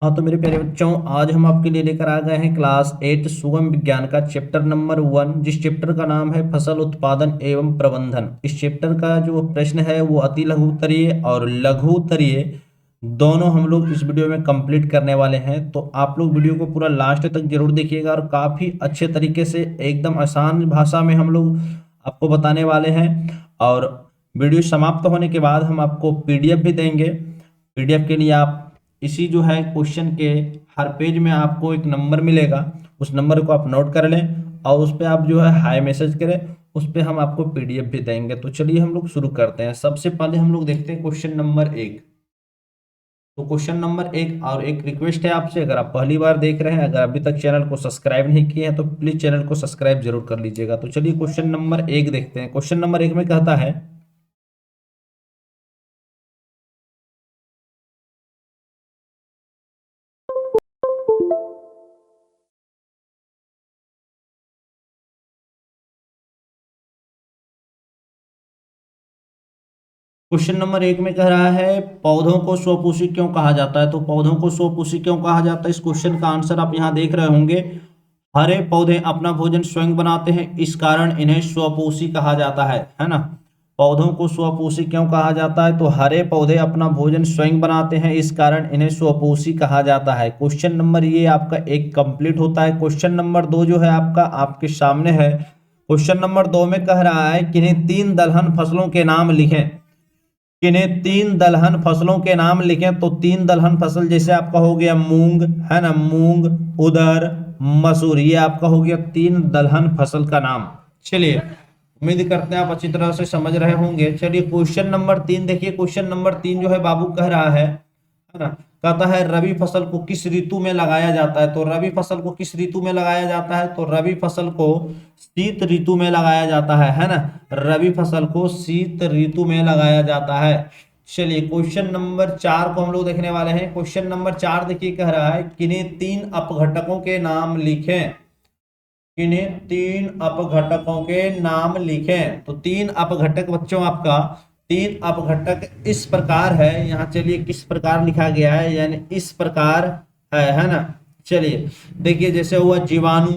हाँ तो मेरे प्यारे बच्चों, आज हम आपके लिए लेकर आ गए हैं क्लास 8 सुगम विज्ञान का चैप्टर नंबर 1, जिस चैप्टर का नाम है फसल उत्पादन एवं प्रबंधन। इस चैप्टर का जो प्रश्न है वो अति लघु उत्तरीय और लघु उत्तरीय दोनों हम लोग इस वीडियो में कंप्लीट करने वाले हैं। तो आप लोग वीडियो को पूरा लास्ट तक जरूर देखिएगा और काफ़ी अच्छे तरीके से एकदम आसान भाषा में हम लोग आपको बताने वाले हैं। और वीडियो समाप्त होने के बाद हम आपको पीडीएफ भी देंगे। पीडीएफ के लिए आप इसी जो है क्वेश्चन के हर पेज में आपको एक नंबर मिलेगा, उस नंबर को आप नोट कर लें और उस पर आप जो है हाई मैसेज करें, उस पर हम आपको पीडीएफ भी देंगे। तो चलिए हम लोग शुरू करते हैं। सबसे पहले हम लोग देखते हैं क्वेश्चन नंबर 1। तो क्वेश्चन नंबर 1, और एक रिक्वेस्ट है आपसे, अगर आप पहली बार देख रहे हैं, अगर अभी तक चैनल को सब्सक्राइब नहीं किए हैं तो प्लीज चैनल को सब्सक्राइब जरूर कर लीजिएगा। तो चलिए क्वेश्चन नंबर 1 देखते हैं। क्वेश्चन नंबर 1 में कहता है, क्वेश्चन नंबर 1 में कह रहा है पौधों को स्वपोषी क्यों कहा जाता है। तो पौधों को स्वपोषी क्यों कहा जाता है, इस क्वेश्चन का आंसर आप यहाँ देख रहे होंगे। हरे पौधे अपना भोजन स्वयं बनाते हैं, इस कारण इन्हें स्वपोषी कहा जाता है ना। पौधों को स्वपोषी क्यों कहा जाता है, तो हरे पौधे अपना भोजन स्वयं बनाते हैं, इस कारण इन्हें स्वपोषी कहा जाता है। क्वेश्चन नंबर ये आपका एक कंप्लीट होता है। क्वेश्चन नंबर 2 जो है आपका आपके सामने है। क्वेश्चन नंबर 2 में कह रहा है किन्हीं 3 दलहन फसलों के नाम लिखें। किन्हें 3 दलहन फसलों के नाम लिखें। तो 3 दलहन फसल जैसे आपका हो गया मूंग, है ना, मूंग, उड़द, मसूर, ये आपका हो गया 3 दलहन फसल का नाम। चलिए, उम्मीद करते हैं आप अच्छी तरह से समझ रहे होंगे। चलिए क्वेश्चन नंबर 3 देखिए। क्वेश्चन नंबर 3 जो है बाबू कह रहा है ना, कहता है रबी फसल को किस ऋतु में लगाया जाता है। तो रबी फसल को किस ऋतु में लगाया जाता है, तो रबी फसल को शीत ऋतु में लगाया जाता है ना। रबी फसल को शीत ऋतु में लगाया जाता है। चलिए क्वेश्चन नंबर 4 को हम लोग देखने वाले हैं। क्वेश्चन नंबर 4 देखिए, कह रहा है किन्हीं 3 अपघटकों के नाम लिखें। किन्हीं 3 अपघटकों के नाम लिखें। तो 3 अपघटक बच्चों आपका 3 अपघटक इस प्रकार है। यहाँ चलिए किस प्रकार लिखा गया है, यानी इस प्रकार है ना। चलिए देखिए, जैसे हुआ जीवाणु,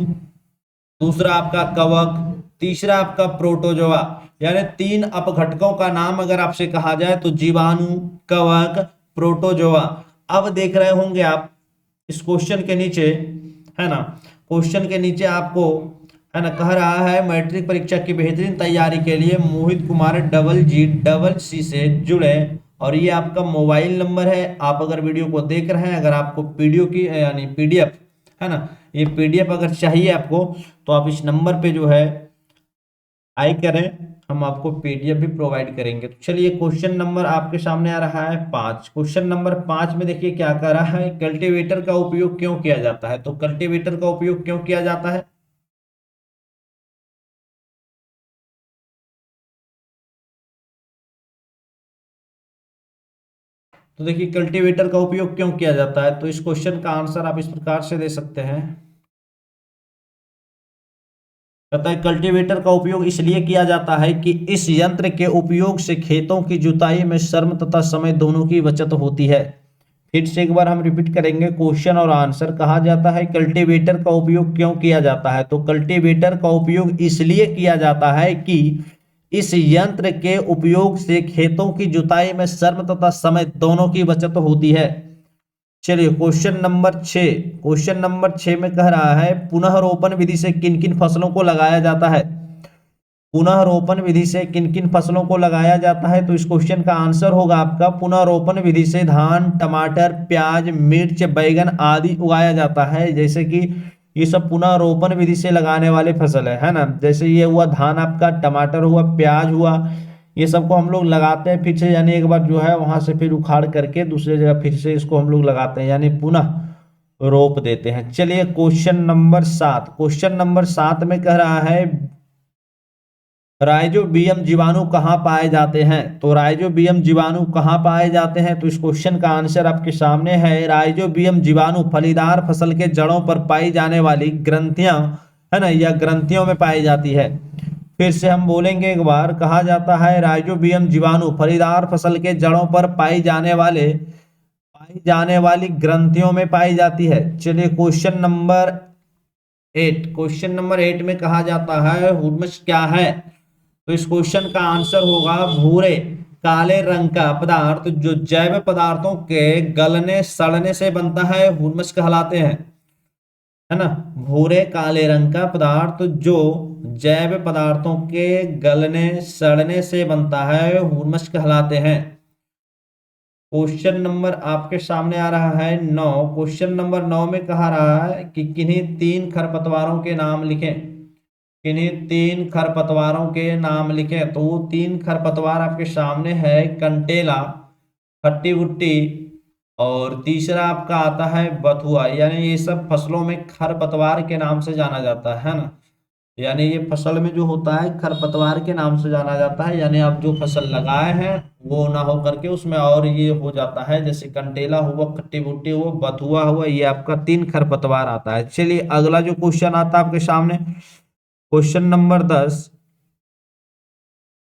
दूसरा आपका कवक, तीसरा आपका प्रोटोजोआ। यानी 3 अपघटकों का नाम अगर आपसे कहा जाए तो जीवाणु, कवक, प्रोटोजोआ। अब देख रहे होंगे आप इस क्वेश्चन के नीचे, है ना, क्वेश्चन के नीचे आपको, है ना, कह रहा है मैट्रिक परीक्षा की बेहतरीन तैयारी के लिए मोहित कुमार GCC से जुड़े। और ये आपका मोबाइल नंबर है। आप अगर वीडियो को देख रहे हैं, अगर आपको वीडियो की यानी पीडीएफ, है ना, ये पीडीएफ अगर चाहिए आपको तो आप इस नंबर पे जो है आई करें, हम आपको पीडीएफ भी प्रोवाइड करेंगे। तो चलिए क्वेश्चन नंबर आपके सामने आ रहा है 5। क्वेश्चन नंबर 5 में देखिए क्या कर रहा है, कल्टीवेटर का उपयोग क्यों किया जाता है। तो कल्टीवेटर का उपयोग क्यों किया जाता है, तो देखिए कल्टीवेटर का उपयोग क्यों किया जाता है। तो इस क्वेश्चन का आंसर आप इस प्रकार से दे सकते हैं। कहता है कल्टीवेटर का उपयोग इसलिए किया जाता है कि इस यंत्र के उपयोग से खेतों की जुताई में श्रम तथा समय दोनों की बचत होती है। फिर से एक बार हम रिपीट करेंगे क्वेश्चन और आंसर। कहा जाता है कल्टीवेटर का उपयोग क्यों किया जाता है, तो कल्टीवेटर का उपयोग इसलिए किया जाता है कि इस यंत्र के उपयोग से खेतों की जुताई में श्रम तथा समय दोनों की बचत होती है। चलिए क्वेश्चन नंबर 6। क्वेश्चन नंबर 6 में कह रहा है पुनः रोपण विधि से किन किन फसलों को लगाया जाता है। पुनः रोपण विधि से किन किन फसलों को लगाया जाता है, तो इस क्वेश्चन का आंसर होगा आपका पुनः रोपण विधि से धान, टमाटर, प्याज, मिर्च, बैगन आदि उगाया जाता है। जैसे कि ये सब पुनः रोपण विधि से लगाने वाले फसल है ना। जैसे ये हुआ धान आपका, टमाटर हुआ, प्याज हुआ, ये सबको हम लोग लगाते हैं फिर से, यानी एक बार जो है वहां से फिर उखाड़ करके दूसरी जगह फिर से इसको हम लोग लगाते हैं, यानी पुनः रोप देते हैं। चलिए क्वेश्चन नंबर 7। क्वेश्चन नंबर 7 में कह रहा है राइजोबियम जीवाणु कहाँ पाए जाते हैं। तो राइजोबियम जीवाणु कहाँ पाए जाते हैं, तो इस क्वेश्चन का आंसर आपके सामने है। राइजोबियम जीवाणु फलीदार फसल के जड़ों पर पाई जाने वाली ग्रंथियां, है ना, या ग्रंथियों में पाई जाती है। फिर से हम बोलेंगे एक बार, कहा जाता है राइजोबियम जीवाणु फलीदार फसल के जड़ों पर पाई पाई जाने वाली ग्रंथियों में पाई जाती है। चलिए क्वेश्चन नंबर 8, क्वेश्चन नंबर 8 में कहा जाता है हुमस क्या है। तो इस क्वेश्चन का आंसर होगा भूरे काले रंग का पदार्थ जो जैव पदार्थों के गलने सड़ने से बनता है हुमस कहलाते हैं, है ना। भूरे काले रंग का पदार्थ जो जैव पदार्थों के गलने सड़ने से बनता है हुमस कहलाते हैं। क्वेश्चन नंबर आपके सामने आ रहा है 9, क्वेश्चन नंबर 9 में कहा रहा है कि किन्हीं 3 खरपतवारों के नाम लिखें, किन्हीं 3 खरपतवारों के नाम लिखें। तो वो 3 खरपतवार आपके सामने है, कंटेला, खट्टी बुट्टी और तीसरा आपका आता है बथुआ। यानी ये सब फसलों में खरपतवार के नाम से जाना जाता है ना। यानी ये फसल में जो होता है खरपतवार के नाम से जाना जाता है। यानी आप जो फसल लगाए हैं वो ना हो करके उसमें और ये हो जाता है, जैसे कंटेला हुआ, खट्टी बुट्टी हुआ, बथुआ हुआ, ये आपका 3 खरपतवार आता है। चलिए अगला जो क्वेश्चन आता है आपके सामने, क्वेश्चन नंबर 10,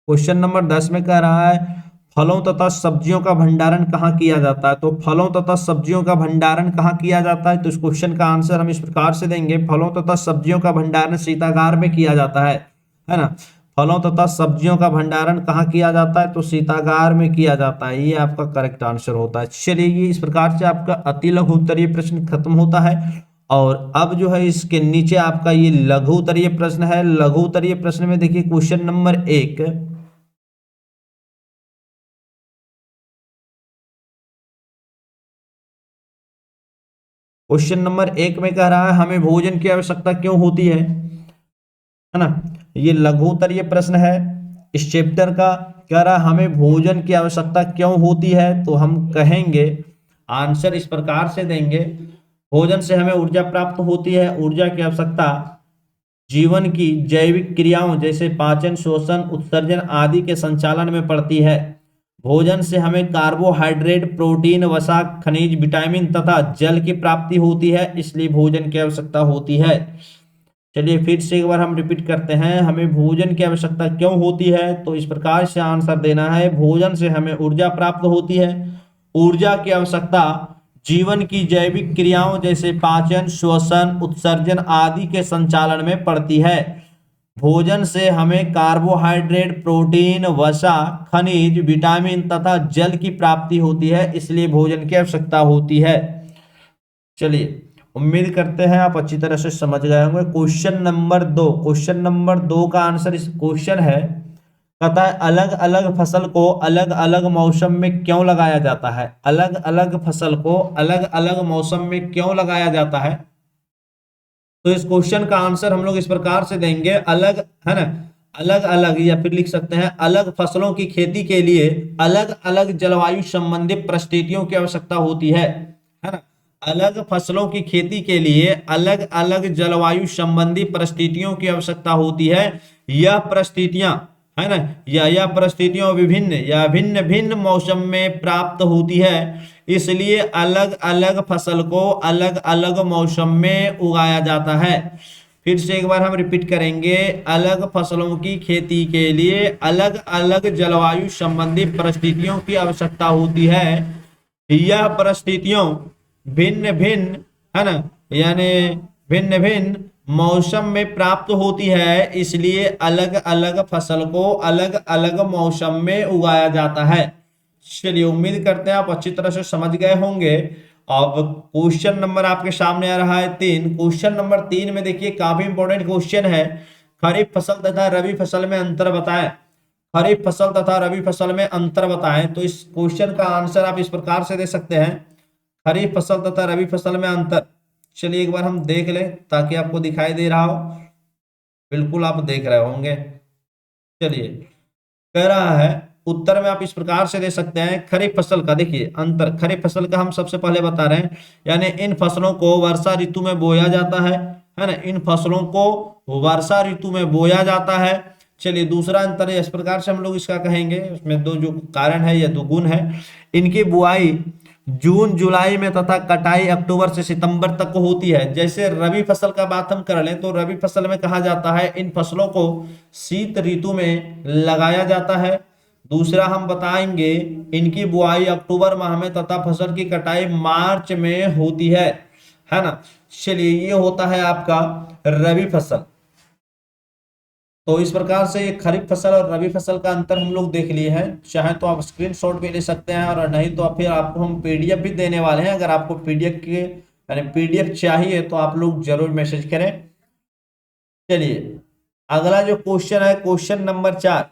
क्वेश्चन नंबर 10 में कह रहा है फलों तथा सब्जियों का भंडारण कहाँ किया जाता है। तो फलों तथा सब्जियों का भंडारण कहाँ किया जाता है, तो इस क्वेश्चन का आंसर हम इस प्रकार से देंगे, फलों तथा सब्जियों का भंडारण शीतागार में किया जाता है ना। फलों तथा सब्जियों का भंडारण कहाँ किया जाता है, तो शीतागार में किया जाता है। ये आपका करेक्ट आंसर होता है। चलिए ये इस प्रकार से आपका अति लघु उत्तरीय प्रश्न खत्म होता है। और अब जो है इसके नीचे आपका ये लघु उत्तरीय प्रश्न है। लघु उत्तरीय प्रश्न में देखिए क्वेश्चन नंबर 1, क्वेश्चन नंबर 1 में कह रहा है हमें भोजन की आवश्यकता क्यों होती है ना। ये लघु उत्तरीय प्रश्न है इस चैप्टर का। कह रहा है हमें भोजन की आवश्यकता क्यों होती है, तो हम कहेंगे आंसर इस प्रकार से देंगे, भोजन से हमें ऊर्जा प्राप्त होती है। ऊर्जा की आवश्यकता जीवन की जैविक क्रियाओं जैसे पाचन, श्वसन, उत्सर्जन आदि के संचालन में पड़ती है। भोजन से हमें कार्बोहाइड्रेट, प्रोटीन, वसा, खनिज, विटामिन तथा जल की प्राप्ति होती है, इसलिए भोजन की आवश्यकता होती है। चलिए फिर से एक बार हम रिपीट करते हैं, हमें भोजन की आवश्यकता क्यों होती है, तो इस प्रकार से आंसर देना है, भोजन से हमें ऊर्जा प्राप्त होती है। ऊर्जा की आवश्यकता जीवन की जैविक क्रियाओं जैसे पाचन, श्वसन, उत्सर्जन आदि के संचालन में पड़ती है। भोजन से हमें कार्बोहाइड्रेट, प्रोटीन, वसा, खनिज, विटामिन तथा जल की प्राप्ति होती है, इसलिए भोजन की आवश्यकता होती है। चलिए उम्मीद करते हैं आप अच्छी तरह से समझ गए होंगे। क्वेश्चन नंबर 2, क्वेश्चन नंबर 2 का आंसर इस क्वेश्चन है, कहता है अलग अलग फसल को अलग अलग मौसम में क्यों लगाया जाता है। अलग अलग फसल को अलग अलग मौसम में क्यों लगाया जाता है, तो इस क्वेश्चन का आंसर हम लोग इस प्रकार से देंगे, अलग, है ना, अलग अलग, या फिर लिख सकते हैं अलग फसलों की खेती के लिए अलग अलग जलवायु संबंधी परिस्थितियों की आवश्यकता होती है ना। अलग फसलों की खेती के लिए अलग अलग जलवायु संबंधी परिस्थितियों की आवश्यकता होती है। यह परिस्थितियां, है ना, यह परिस्थितियां विभिन्न या भिन्न भिन्न मौसम में प्राप्त होती है, इसलिए अलग अलग फसल को अलग अलग मौसम में उगाया जाता है। फिर से एक बार हम रिपीट करेंगे, अलग फसलों की खेती के लिए अलग अलग जलवायु संबंधी परिस्थितियों की आवश्यकता होती है। यह परिस्थितियों भिन्न भिन्न, है ना, यानी भिन्न भिन्न मौसम में प्राप्त होती है, इसलिए अलग अलग फसल को अलग अलग मौसम में उगाया जाता है। चलिए उम्मीद करते हैं आप अच्छी तरह से समझ गए होंगे। अब क्वेश्चन नंबर आपके सामने आ रहा है 3, क्वेश्चन नंबर 3 में देखिए काफी इंपॉर्टेंट क्वेश्चन है, खरीफ फसल तथा रबी फसल में अंतर बताएं। खरीफ फसल तथा रबी फसल में अंतर बताएं। तो इस क्वेश्चन का आंसर आप इस प्रकार से दे सकते हैं, खरीफ फसल तथा रबी फसल में अंतर। चलिए एक बार हम देख लें ताकि आपको दिखाई दे रहा हो, बिल्कुल आप देख रहे होंगे। चलिए कह रहा है उत्तर में आप इस प्रकार से दे सकते हैं, खरीफ फसल का देखिए अंतर, खरीफ फसल का हम सबसे पहले बता रहे हैं, यानी इन फसलों को वर्षा ऋतु में बोया जाता है ना, इन फसलों को वर्षा ऋतु में बोया जाता है। चलिए दूसरा अंतर इस प्रकार से हम लोग इसका कहेंगे, उसमें दो जो कारण है या दो गुण है, इनकी बुआई जून जुलाई में तथा कटाई अक्टूबर से सितंबर तक को होती है। जैसे रबी फसल का बात हम कर लें तो रबी फसल में कहा जाता है इन फसलों को शीत ऋतु में लगाया जाता है, दूसरा हम बताएंगे इनकी बुआई अक्टूबर माह में तथा फसल की कटाई मार्च में होती है ना। चलिए ये होता है आपका रबी फसल। तो इस प्रकार से ये खरीफ फसल और रबी फसल का अंतर हम लोग देख लिए हैं। चाहे तो आप स्क्रीनशॉट भी ले सकते हैं और नहीं तो फिर आपको हम पीडीएफ भी देने वाले हैं। अगर आपको पीडीएफ के यानी पीडीएफ चाहिए तो आप लोग जरूर मैसेज करें। चलिए अगला जो क्वेश्चन है क्वेश्चन नंबर 4।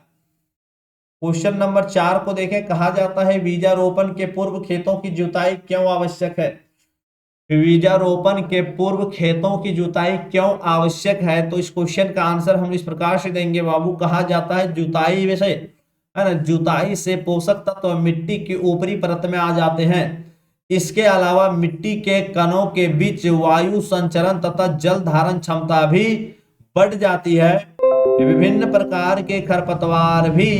क्वेश्चन नंबर 4 को देखें। कहा जाता है बीजारोपण के पूर्व खेतों की जुताई क्यों आवश्यक है। बीजारोपण के पूर्व खेतों की जुताई क्यों आवश्यक है। तो इस क्वेश्चन का आंसर हम इस प्रकार से देंगे बाबू। कहा जाता है जुताई से है ना, जुताई से पोषक तत्व मिट्टी की ऊपरी परत में आ जाते हैं। इसके अलावा मिट्टी के कणों के बीच वायु संचरण तथा जल धारण क्षमता भी बढ़ जाती है। विभिन्न प्रकार के खरपतवार भी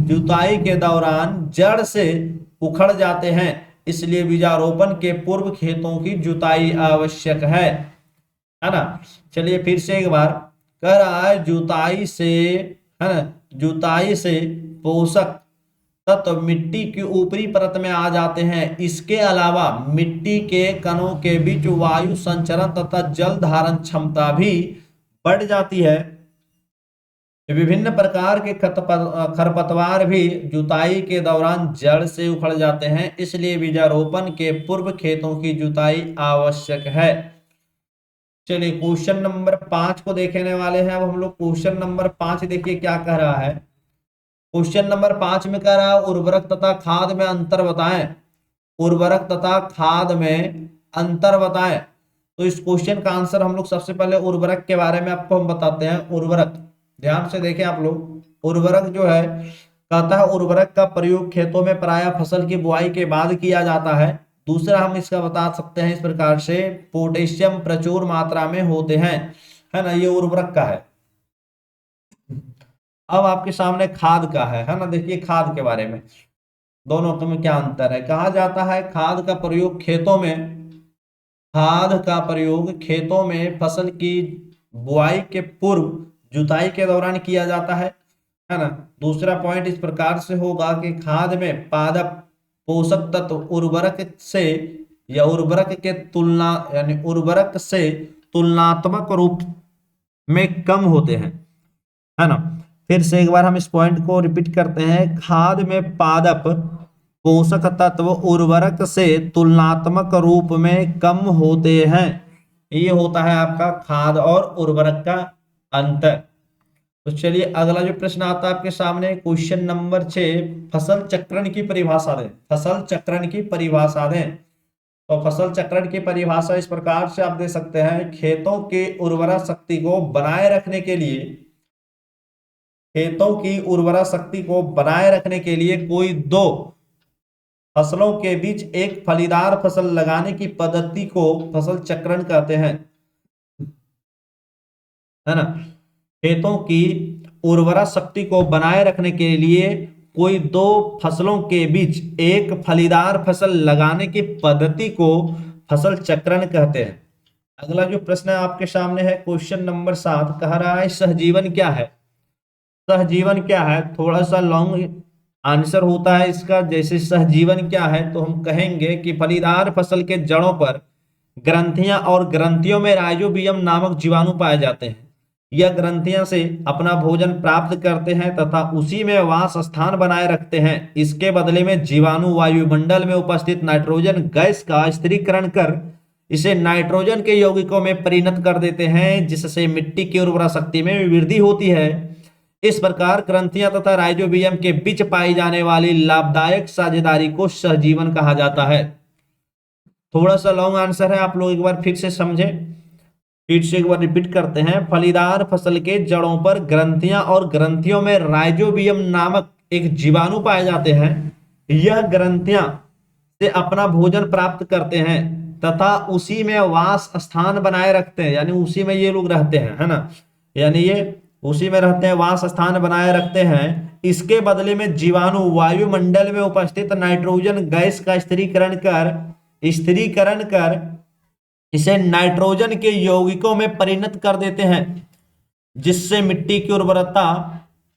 जुताई के दौरान जड़ से उखड़ जाते हैं। इसलिए बीजारोपण के पूर्व खेतों की जुताई आवश्यक है ना। चलिए फिर से एक बार कह रहा है जुताई से है ना, जुताई से पोषक तत्व मिट्टी की ऊपरी परत में आ जाते हैं। इसके अलावा मिट्टी के कणों के बीच वायु संचरण तथा जल धारण क्षमता भी बढ़ जाती है। विभिन्न प्रकार के खरपतवार भी जुताई के दौरान जड़ से उखड़ जाते हैं। इसलिए बीजारोपण के पूर्व खेतों की जुताई आवश्यक है। चलिए क्वेश्चन नंबर 5 को देखने वाले हैं। अब हम लोग क्वेश्चन नंबर 5 देखिए क्या कह रहा है। क्वेश्चन नंबर 5 में कह रहा है उर्वरक तथा खाद में अंतर बताएं। उर्वरक तथा खाद में अंतर बताएं। तो इस क्वेश्चन का आंसर हम लोग सबसे पहले उर्वरक के बारे में आपको हम बताते हैं। उर्वरक ध्यान से देखें आप लोग। उर्वरक जो है कहता है उर्वरक का प्रयोग खेतों में प्रायः फसल की बुआई के बाद किया जाता है। दूसरा हम इसका बता सकते हैं इस प्रकार से पोटेशियम प्रचुर मात्रा में होते हैं, है ना। ये उर्वरक का है। अब आपके सामने खाद का है ना। देखिए खाद के बारे में दोनों में क्या अंतर है। कहा जाता है खाद का प्रयोग खेतों में, खाद का प्रयोग खेतों में फसल की बुआई के पूर्व जुताई के दौरान किया जाता है ना। दूसरा पॉइंट इस प्रकार से होगा कि खाद में पादप पोषक तत्व उर्वरक से या उर्वरक के तुलना यानी उर्वरक से तुलनात्मक रूप में कम होते हैं, है ना। फिर से एक बार हम इस पॉइंट को रिपीट करते हैं। खाद में पादप पोषक तत्व उर्वरक से तुलनात्मक रूप में कम होते हैं। ये होता है आपका खाद और उर्वरक का अंतर। तो चलिए अगला जो प्रश्न आता है आपके सामने क्वेश्चन नंबर 6। फसल चक्रण की परिभाषा दें। फसल चक्रण की परिभाषा दें। तो फसल चक्रण की परिभाषा इस प्रकार से आप दे सकते हैं। खेतों की उर्वरा शक्ति को बनाए रखने के लिए, खेतों की उर्वरा शक्ति को बनाए रखने के लिए कोई दो फसलों के बीच एक फलीदार फसल लगाने की पद्धति को फसल चक्रण कहते हैं, है ना। खेतों की उर्वरा शक्ति को बनाए रखने के लिए कोई दो फसलों के बीच एक फलीदार फसल लगाने की पद्धति को फसल चक्रण कहते हैं। अगला जो प्रश्न है आपके सामने है क्वेश्चन नंबर 7। कह रहा है सहजीवन क्या है। सहजीवन क्या है, थोड़ा सा लॉन्ग आंसर होता है इसका। जैसे सहजीवन क्या है तो हम कहेंगे कि फलीदार फसल के जड़ों पर ग्रंथियां और ग्रंथियों में राइजोबियम नामक जीवाणु पाए जाते हैं। यह ग्रंथियां से अपना भोजन प्राप्त करते हैं तथा उसी में वास स्थान बनाए रखते हैं। इसके बदले में जीवाणु वायुमंडल में उपस्थित नाइट्रोजन गैस का स्थिरीकरण कर इसे नाइट्रोजन के यौगिकों में परिणत कर देते हैं, जिससे मिट्टी की उर्वरा शक्ति में वृद्धि होती है। इस प्रकार ग्रंथियां तथा राइजोबियम के बीच पाई जाने वाली लाभदायक साझेदारी को सहजीवन कहा जाता है। थोड़ा सा लॉन्ग आंसर है, आप लोग एक बार फिर से समझे, फिर से एक बार रिपीट करते हैं। फलीदार फसल के जड़ों पर ग्रंथियां और ग्रंथियों में राइजोबियम नामक एक जीवाणु पाए जाते हैं। यह ग्रंथियां से अपना भोजन प्राप्त करते हैं तथा उसी में वास स्थान बनाए रखते हैं, यानी उसी में ये लोग रहते हैं, है ना। यानी ये उसी में रहते हैं, वास स्थान बनाए रखते हैं। इसके बदले में जीवाणु वायुमंडल में उपस्थित नाइट्रोजन गैस का स्थिरीकरण कर इसे नाइट्रोजन के यौगिकों में परिणत कर देते हैं, जिससे मिट्टी की उर्वरता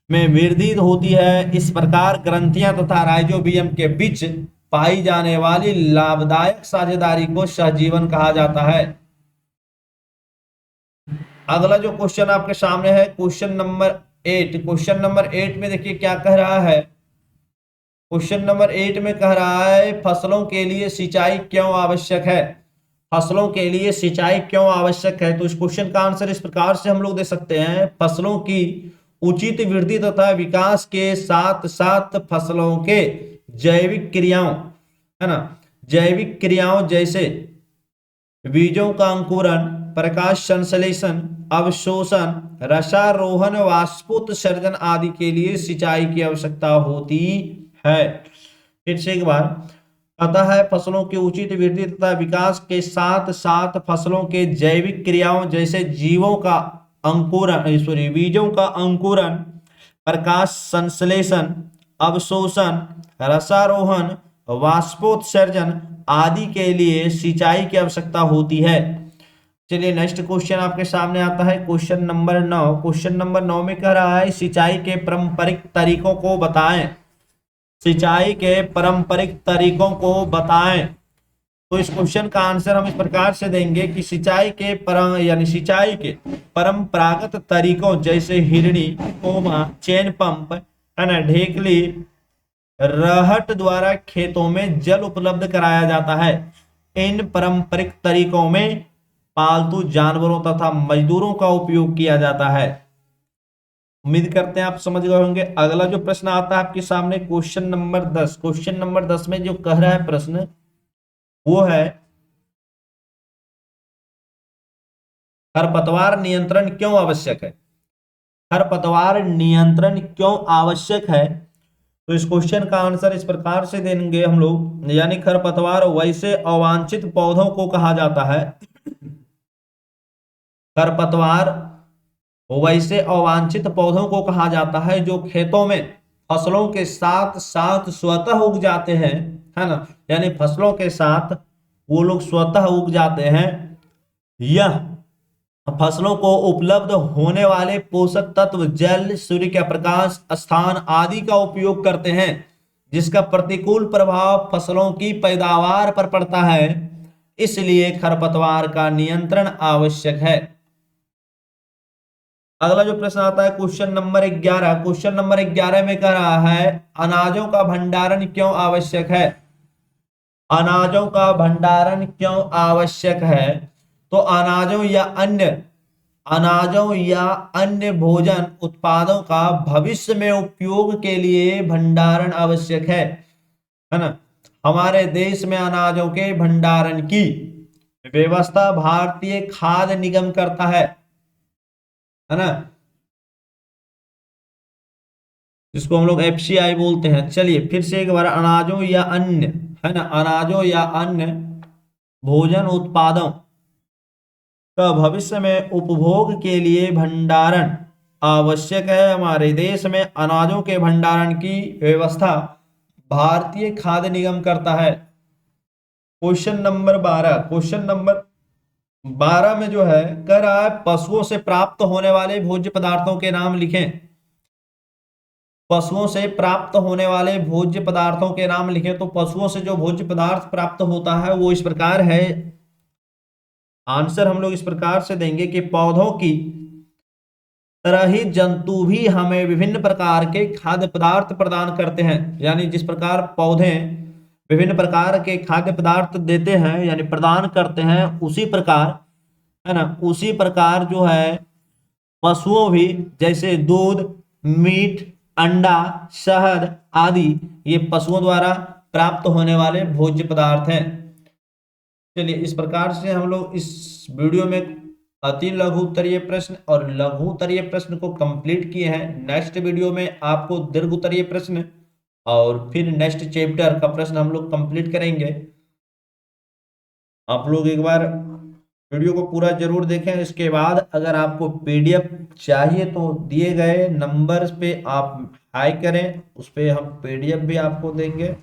में वृद्धि होती है। इस प्रकार ग्रंथियां तथा राइजोबियम के बीच पाई जाने वाली लाभदायक साझेदारी को सहजीवन कहा जाता है। अगला जो क्वेश्चन आपके सामने है क्वेश्चन नंबर 8। क्वेश्चन नंबर 8 में देखिए क्या कह रहा है। क्वेश्चन नंबर 8 में कह रहा है फसलों के लिए सिंचाई क्यों आवश्यक है। फसलों के लिए सिंचाई क्यों आवश्यक है। तो इस क्वेश्चन का आंसर इस प्रकार से हम लोग दे सकते हैं। फसलों की उचित वृद्धि तथा विकास के साथ साथ फसलों के जैविक क्रियाओं, है ना, जैविक क्रियाओं जैसे बीजों का अंकुरण, प्रकाश संश्लेषण, अवशोषण, रसारोहण, वाष्पोत्सर्जन आदि के लिए सिंचाई की आवश्यकता होती है। फिर से एक बार, अतः है फसलों की उचित वृद्धि तथा विकास के साथ साथ फसलों के जैविक क्रियाओं जैसे जीवों का अंकुरण, बीजों का अंकुरण, प्रकाश संश्लेषण, अवशोषण, रसारोहण, वाष्पोत्सर्जन आदि के लिए सिंचाई की आवश्यकता होती है। चलिए नेक्स्ट क्वेश्चन आपके सामने आता है क्वेश्चन नंबर 9। क्वेश्चन नंबर 9 में कह रहा है सिंचाई के पारंपरिक तरीकों को बताएं। सिंचाई के पारंपरिक तरीकों को बताएं। तो इस क्वेश्चन का आंसर हम इस प्रकार से देंगे कि सिंचाई के परंपरागत तरीकों जैसे हिरणी, कोमा, चेन पंप, है ना, ढेकली, रहट द्वारा खेतों में जल उपलब्ध कराया जाता है। इन पारंपरिक तरीकों में पालतू जानवरों तथा मजदूरों का उपयोग किया जाता है। उम्मीद करते हैं आप समझ गए होंगे। अगला जो प्रश्न आता है आपके सामने क्वेश्चन नंबर 10। क्वेश्चन नंबर 10 में जो कह रहा है प्रश्न वो है खरपतवार नियंत्रण क्यों आवश्यक है। खरपतवार नियंत्रण क्यों आवश्यक है। तो इस क्वेश्चन का आंसर इस प्रकार से देंगे हम लोग, यानी खरपतवार वैसे अवांछित पौधों को कहा जाता है। खरपतवार वैसे अवांछित पौधों को कहा जाता है जो खेतों में फसलों के साथ साथ स्वतः उग जाते हैं, है ना, यानी फसलों के साथ वो लोग स्वतः उग जाते हैं। यह फसलों को उपलब्ध होने वाले पोषक तत्व, जल, सूर्य का प्रकाश, स्थान आदि का उपयोग करते हैं, जिसका प्रतिकूल प्रभाव फसलों की पैदावार पर पड़ता है। इसलिए खरपतवार का नियंत्रण आवश्यक है। अगला जो प्रश्न आता है क्वेश्चन नंबर 11। क्वेश्चन नंबर 11 में कह रहा है अनाजों का भंडारण क्यों आवश्यक है। अनाजों का भंडारण क्यों आवश्यक है। तो अनाजों या अन्य भोजन उत्पादों का भविष्य में उपयोग के लिए भंडारण आवश्यक है ना। हमारे देश में अनाजों के भंडारण की व्यवस्था भारतीय खाद्य निगम करता है ना, जिसको हम लोग FCI बोलते हैं। चलिए फिर से एक बार, अनाजों या अन्य, है ना, अनाजों या अन्य भोजन उत्पादों का भविष्य में उपभोग के लिए भंडारण आवश्यक है। हमारे देश में अनाजों के भंडारण की व्यवस्था भारतीय खाद्य निगम करता है। Question number 12। क्वेश्चन नंबर 12 में जो है कह रहा है पशुओं से प्राप्त होने वाले भोज्य पदार्थों के नाम लिखें। पशुओं से प्राप्त होने वाले भोज्य पदार्थों के नाम लिखें। तो पशुओं से जो भोज्य पदार्थ प्राप्त होता है वो इस प्रकार है। आंसर हम लोग इस प्रकार से देंगे कि पौधों की तरह ही जंतु भी हमें विभिन्न प्रकार के खाद्य पदार्थ प्रदान करते हैं। यानी जिस प्रकार पौधे विभिन्न प्रकार के खाद्य पदार्थ देते हैं यानी प्रदान करते हैं, उसी प्रकार, है ना, उसी प्रकार जो है पशुओं भी, जैसे दूध, मीट, अंडा, शहद आदि ये पशुओं द्वारा प्राप्त होने वाले भोज्य पदार्थ हैं। चलिए इस प्रकार से हम लोग इस वीडियो में अति लघु उत्तरीय प्रश्न और लघु उत्तरीय प्रश्न को कंप्लीट किए हैं। नेक्स्ट वीडियो में आपको दीर्घ उत्तरीय प्रश्न और फिर नेक्स्ट चैप्टर का प्रश्न हम लोग कंप्लीट करेंगे। आप लोग एक बार वीडियो को पूरा जरूर देखें। इसके बाद अगर आपको PDF चाहिए तो दिए गए नंबर पे आप हाई करें, उस पर हम PDF भी आपको देंगे।